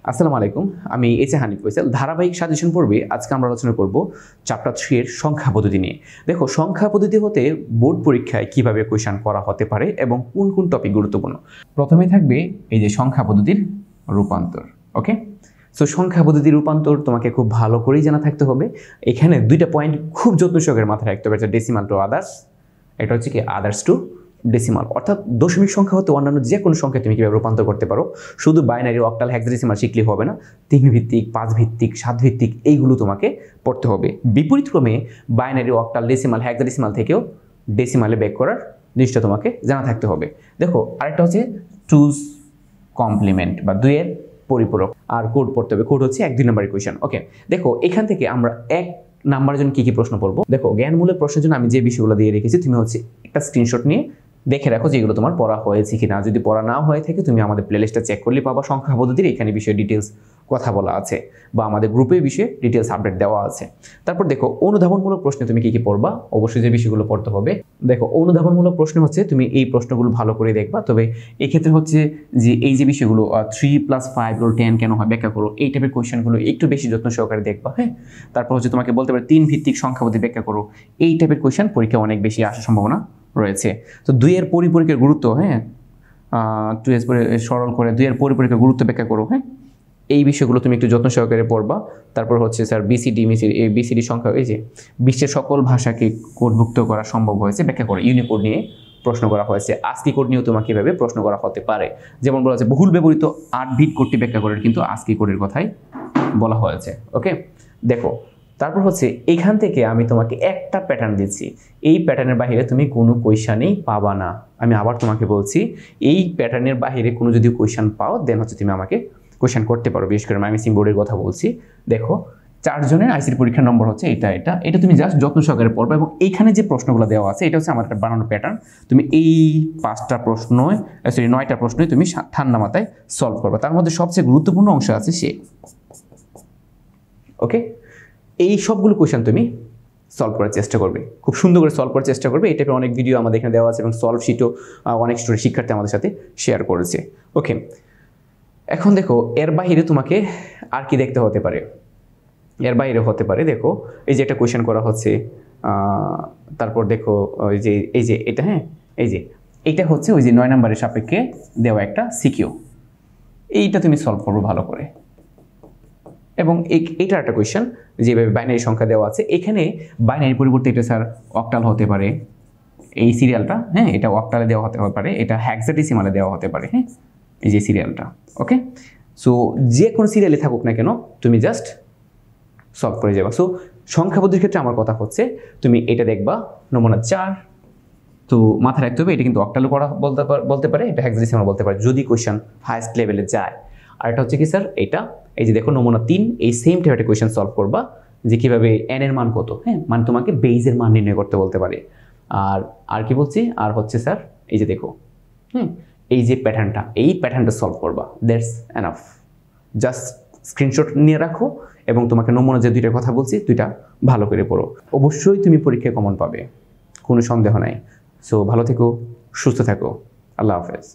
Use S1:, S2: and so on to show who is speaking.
S1: আসসালামু আলাইকুম, আমি এইচ এ হানিফ ফয়সাল। ধারাবাহিক সাজেশন পর্বে আজকে আমরা আলোচনা করব চ্যাপ্টার 3 এর সংখ্যা পদ্ধতি নিয়ে। দেখো, সংখ্যা পদ্ধতি হতে বোর্ড পরীক্ষায় কিভাবে কোয়েশ্চেন করা হতে পারে এবং কোন কোন টপিক গুরুত্বপূর্ণ। প্রথমেই থাকবে এই যে সংখ্যা পদ্ধতির রূপান্তর। ওকে, সো সংখ্যা পদ্ধতির রূপান্তর তোমাকে খুব ভালো করেই জানা থাকতে হবে। এখানে দুইটা পয়েন্ট খুব যত্ন সহকারে মাথায় রাখতে হবে, একটা ডেসিমাল টু আদার্স, এটা হচ্ছে কি আদার্স টু ডেসিমাল, অর্থাৎ দশমিক সংখ্যা হতে অন্যান্য যে কোনো সংখ্যা তুমি কীভাবে রূপান্তর করতে পারো। শুধু বাইনারি, অক্টাল, হেক্সাডেসিমাল শিখলে হবে না, 3 ভিত্তিক, 5 ভিত্তিক, 7 ভিত্তিক এইগুলো তোমাকে পড়তে হবে। বিপরীত ক্রমে বাইনারি, অক্টাল, ডেসিমাল, হেক্সাডেসিমাল থেকেও ডেসিমালে ব্যাক করার জিনিসটা তোমাকে জানা থাকতে হবে। দেখো, আরেকটা হচ্ছে টুজ কমপ্লিমেন্ট বা দুইয়ের পরিপূরক, আর কোড পড়তে হবে। কোড হচ্ছে 1-2 নম্বরের কোয়েশ্চেন। ওকে, দেখো এখান থেকে আমরা 1 নাম্বারের জন্য কি কি প্রশ্ন পড়বো। দেখো, জ্ঞানমূলক প্রশ্নের জন্য আমি যে বিষয়গুলো দিয়ে রেখেছি, তুমি হচ্ছে একটা স্ক্রিনশট নিয়ে দেখে রাখো যেগুলো তোমার পড়া হয়েছে কিনা। যদি পড়া না হয়ে থাকে, তুমি আমাদের প্লেলিস্টটা চেক করলে পাবা সংখ্যা পদ্ধতির এখানে বিষয়ে ডিটেলস কথা বলা আছে, বা আমাদের গ্রুপে বিষয়ে ডিটেলস আপডেট দেওয়া আছে। তারপর দেখো, অনুধাবনমূলক প্রশ্নে তুমি কি কি পড়বা, অবশ্যই যে বিষয়গুলো পড়তে হবে। দেখো, অনুধাবনমূলক প্রশ্ন হচ্ছে তুমি এই প্রশ্নগুলো ভালো করে দেখবা। তবে এক্ষেত্রে হচ্ছে যে এই যে বিষয়গুলো 3+5 10 কেন হয় ব্যাখ্যা করো, এই টাইপের কোয়েশ্চেনগুলো একটু বেশি যত্ন সহকারে দেখবা। হ্যাঁ, তারপর হচ্ছে তোমাকে বলতে পারে 3 ভিত্তিক সংখ্যা পদ্ধতি ব্যাখ্যা করো, এই টাইপের কোয়েশ্চেন পরীক্ষা অনেক বেশি আসার সম্ভাবনা রয়েছে। তো 2 এর পরিপূরকের গুরুত্ব, হ্যাঁ 2 এর সরল করে 2 এর পরিপূরকের গুরুত্ব ব্যাখ্যা করো। হ্যাঁ, এই বিষয়গুলো তুমি একটু যত্ন সহকারে পড়বা। তারপর হচ্ছে স্যার বিসিডি সংখ্যা, এই যে বিশ্বের সকল ভাষাকে কোডভুক্ত করা সম্ভব হয়েছে ব্যাখ্যা করো। ইউনিকোড নিয়ে প্রশ্ন করা হয়েছে। আস্কি কোড নিয়েও তোমাকে এভাবে প্রশ্ন করা হতে পারে। যেমন বলা হচ্ছে বহুল ব্যবহৃত 8 বিট কোডটি ব্যাখ্যা করে, কিন্তু আস্কি কোডের কথাই বলা হয়েছে। ওকে, দেখো তারপর হচ্ছে এখান থেকে আমি তোমাকে একটা প্যাটার্ন দিচ্ছি, এই প্যাটার্নের বাইরে তুমি কোনো কোয়েশ্চেনই পাবা না। আমি আবার তোমাকে বলছি, এই প্যাটার্নের বাইরে কোনো যদি কোয়েশ্চেন পাও, দেন হচ্ছে তুমি আমাকে কোয়েশ্চেন করতে পারো। বিশেষ করে মাইমিসিং বোর্ডের কথা বলছি। দেখো, 4 জনের আইসিটি পরীক্ষার নম্বর হচ্ছে এটা তুমি জাস্ট যত্ন সহকারে পড়বা, এবং এইখানে যে প্রশ্নগুলো দেওয়া আছে এটা হচ্ছে আমার একটা বানানো প্যাটার্ন। তুমি এই 9টা প্রশ্নই তুমি ঠান্ডা মাথায় সলভ করবা। তার মধ্যে সবচেয়ে গুরুত্বপূর্ণ অংশ আছে সে। ওকে, এই সবগুলো কোয়েশ্চেন তুমি সলভ করার চেষ্টা করবে, খুব সুন্দর করে সলভ করার চেষ্টা করবে। এই টাইপের অনেক ভিডিও আমাদের এখানে দেওয়া আছে, এবং সলভ শিটও অনেক শিক্ষার্থী আমাদের সাথে শেয়ার করেছে। ওকে, এখন দেখো এর বাইরে তোমাকে আর কি দেখতে হতে পারে। এর বাইরে হতে পারে, দেখো এই যে একটা কোয়েশ্চেন করা হচ্ছে, তারপর দেখো এই যে এটা, হ্যাঁ এইটা হচ্ছে ওই যে 9 নম্বরের সাপেক্ষে দেওয়া একটা সিকিউ, এইটা তুমি সলভ করবো ভালো করে। এবং এইটা একটা কোয়েশ্চেন যেভাবে বাইনারি সংখ্যা দেওয়া আছে, এখানে বাইনারি পরিবর্তে এটা স্যার অক্টাল হতে পারে, এই সিরিয়ালটা, হ্যাঁ এটা অক্টালে দেওয়া হতে পারে, এটা হেক্সাডেসিমালে দেওয়া হতে পারে। হ্যাঁ, এই যে সিরিয়ালটা। ওকে, সো যে কোনো সিরিয়ালে থাকুক না কেন, তুমি জাস্ট সলভ করে যাবা। সো সংখ্যা পদ্ধতির ক্ষেত্রে আমার কথা হচ্ছে তুমি এটা দেখবা, নমুনা 4। তো মাথায় রাখতে হবে এটা কিন্তু অক্টালও করা বলতে পারে, এটা হেক্সাডেসিমাল বলতে পারে যদি কোয়েশ্চেন হাইয়েস্ট লেভেলে যায়। আর এটা হচ্ছে কি স্যার, এটা এই যে দেখো নমুনা 3, এই সেম টাইপের কোয়েশ্চেন সলভ করবা যে কিভাবে n এর মান কত, হ্যাঁ মানে তোমাকে বেইজের মান নির্ণয় করতে বলতে পারে। আর কি বলছি, আর হচ্ছে স্যার এই যে দেখো, এই যে প্যাটার্নটা, এই প্যাটার্নটা সলভ করবা, দ্যাটস এনাফ। জাস্ট স্ক্রিনশট নিয়ে রাখো, এবং তোমাকে নমুনা যে 2টার কথা বলছি 2টা ভালো করে পড়ো। অবশ্যই তুমি পরীক্ষায় কমন পাবে, কোনো সন্দেহ নাই। সো ভালো থেকো, সুস্থ থাকো, আল্লাহ হাফেজ।